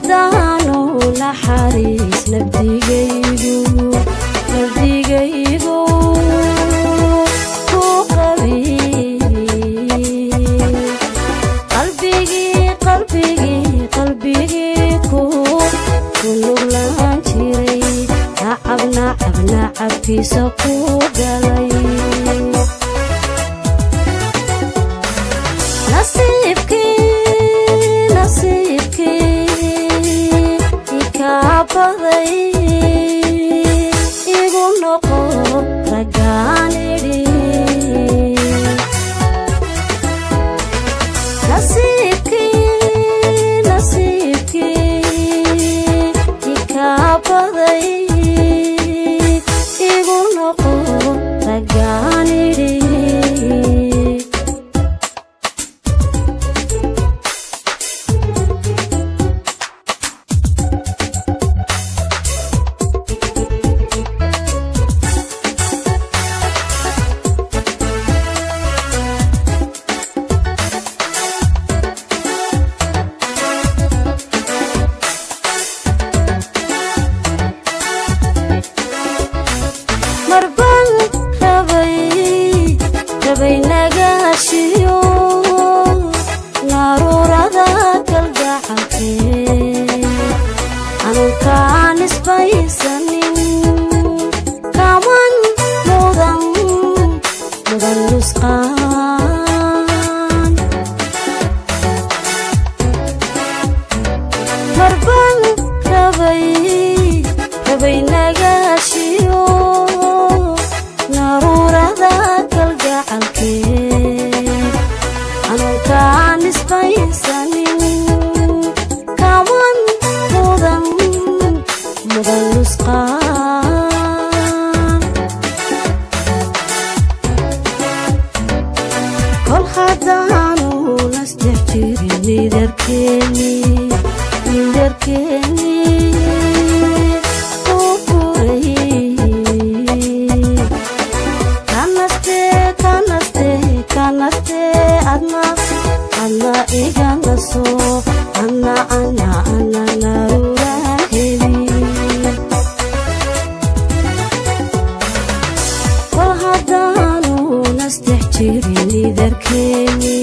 haddaanu naxariis nabdigaygu ku qalbigii ku nuglaan jiray nacabkiisa ku galay nasiibkii ikaa baday igu noqo ragaan idhi nasiibkii ikaa baday igu noqo ragaan idhi marban rabay nagaashiyo naruurada kalgacalkee anunkaan isbaysanin kaman mudan nusqaan marban rabay nagaashiyo naruurada kalgacalkee anunkaan isbaysanin kaman mudan nusqaan kol haddaanu nasdex jirin nidarkeeni adna igana soo ana naruura heli kol haddaanu nasdex jirin nidarkeeni